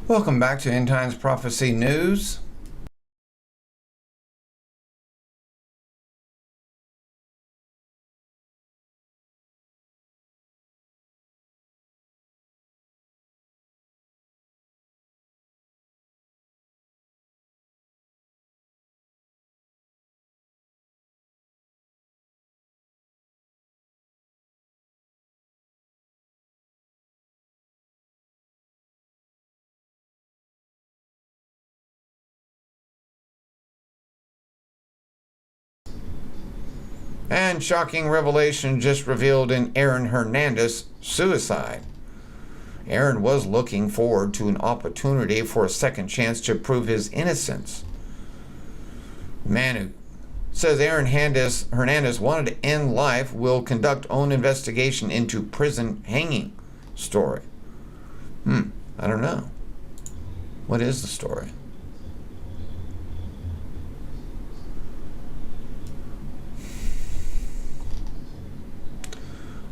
Welcome back to End Times Prophecy News. And shocking revelation just revealed in Aaron Hernandez suicide. Aaron was looking forward to an opportunity for a second chance to prove his innocence. The man who says Aaron Hernandez wanted to end life will conduct own investigation into prison hanging story. I don't know. What is the story?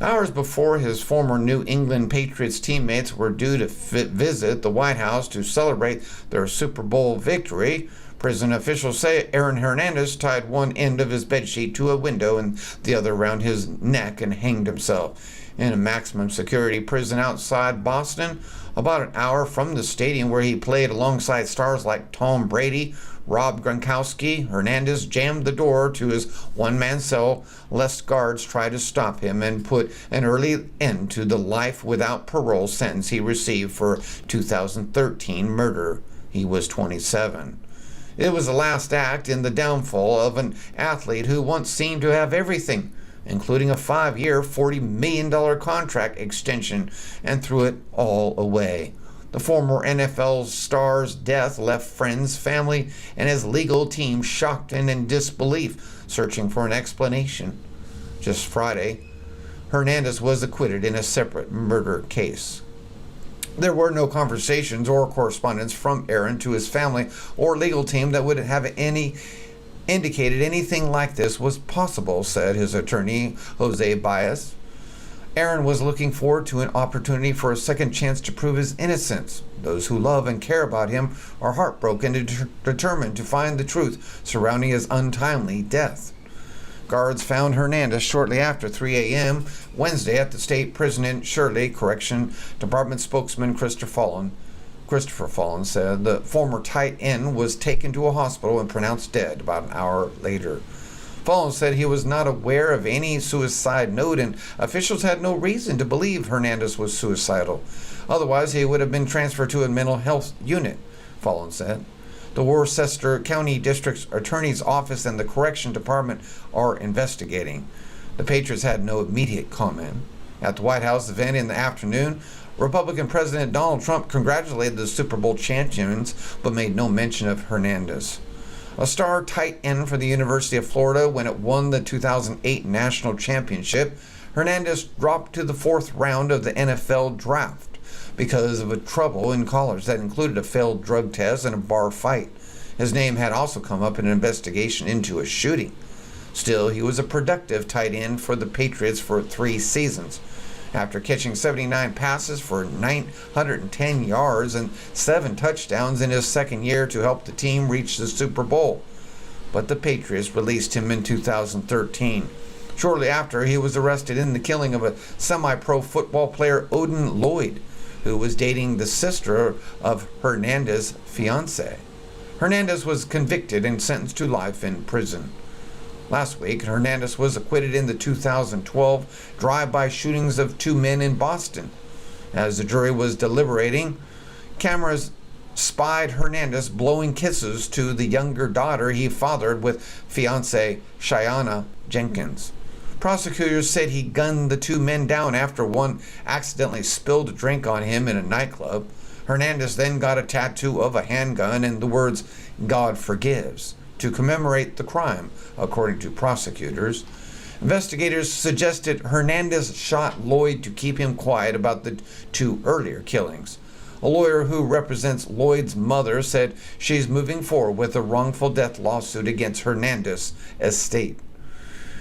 Hours before his former New England Patriots teammates were due to visit the White House to celebrate their Super Bowl victory, prison officials say Aaron Hernandez tied one end of his bedsheet to a window and the other around his neck and hanged himself in a maximum security prison outside Boston, about an hour from the stadium where he played alongside stars like Tom Brady. Rob Gronkowski. Hernandez jammed the door to his one-man cell lest guards try to stop him and put an early end to the life without parole sentence he received for 2013 murder. He was 27. It was the last act in the downfall of an athlete who once seemed to have everything, including a 5-year, $40 million contract extension, and threw it all away. The former NFL star's death left friends, family, and his legal team shocked and in disbelief, searching for an explanation. Just Friday, Hernandez was acquitted in a separate murder case. There were no conversations or correspondence from Aaron to his family or legal team that would have indicated anything like this was possible, said his attorney, Jose Baez. Aaron was looking forward to an opportunity for a second chance to prove his innocence. Those who love and care about him are heartbroken and determined to find the truth surrounding his untimely death. Guards found Hernandez shortly after 3 a.m. Wednesday at the state prison in Shirley. Correction Department spokesman Christopher Fallon said the former tight end was taken to a hospital and pronounced dead about an hour later. Fallon said he was not aware of any suicide note and officials had no reason to believe Hernandez was suicidal. Otherwise, he would have been transferred to a mental health unit, Fallon said. The Worcester County District Attorney's Office and the Correction Department are investigating. The Patriots had no immediate comment. At the White House event in the afternoon, Republican President Donald Trump congratulated the Super Bowl champions but made no mention of Hernandez. A star tight end for the University of Florida when it won the 2008 national championship, Hernandez dropped to the 4th round of the NFL draft because of a trouble in college that included a failed drug test and a bar fight. His name had also come up in an investigation into a shooting. Still, he was a productive tight end for the Patriots for 3 seasons. After catching 79 passes for 910 yards and 7 touchdowns in his second year to help the team reach the Super Bowl. But the Patriots released him in 2013. Shortly after, he was arrested in the killing of a semi-pro football player, Odin Lloyd, who was dating the sister of Hernandez's fiancée. Hernandez was convicted and sentenced to life in prison. Last week, Hernandez was acquitted in the 2012 drive-by shootings of 2 men in Boston. As the jury was deliberating, cameras spied Hernandez blowing kisses to the younger daughter he fathered with fiancée Shayana Jenkins. Prosecutors said he gunned the 2 men down after one accidentally spilled a drink on him in a nightclub. Hernandez then got a tattoo of a handgun and the words, "God forgives," to commemorate the crime, according to prosecutors. Investigators suggested Hernandez shot Lloyd to keep him quiet about the 2 earlier killings. A lawyer who represents Lloyd's mother said she's moving forward with a wrongful death lawsuit against Hernandez's estate.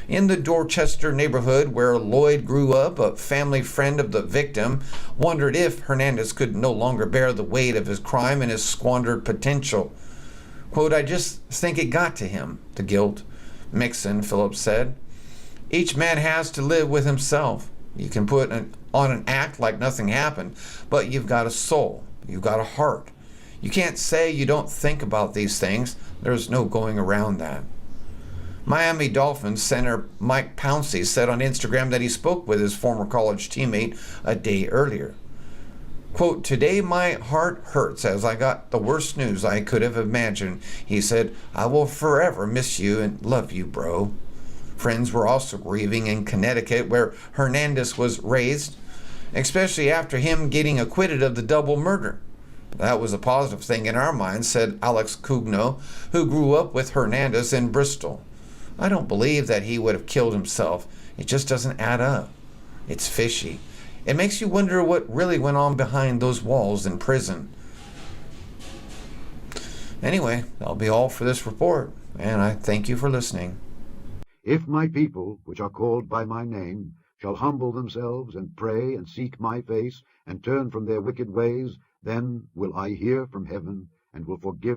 In the Dorchester neighborhood where Lloyd grew up, a family friend of the victim wondered if Hernandez could no longer bear the weight of his crime and his squandered potential. Quote, I just think it got to him, the guilt, Mixon, Phillips said. Each man has to live with himself. You can put on an act like nothing happened, but you've got a soul. You've got a heart. You can't say you don't think about these things. There's no going around that. Miami Dolphins center Mike Pouncey said on Instagram that he spoke with his former college teammate a day earlier. Quote, today my heart hurts as I got the worst news I could have imagined. He said, I will forever miss you and love you, bro. Friends were also grieving in Connecticut, where Hernandez was raised, especially after him getting acquitted of the double murder. That was a positive thing in our minds, said Alex Cugno, who grew up with Hernandez in Bristol. I don't believe that he would have killed himself. It just doesn't add up. It's fishy. It makes you wonder what really went on behind those walls in prison. Anyway, that'll be all for this report, and I thank you for listening. If my people, which are called by my name, shall humble themselves and pray and seek my face and turn from their wicked ways, then will I hear from heaven and will forgive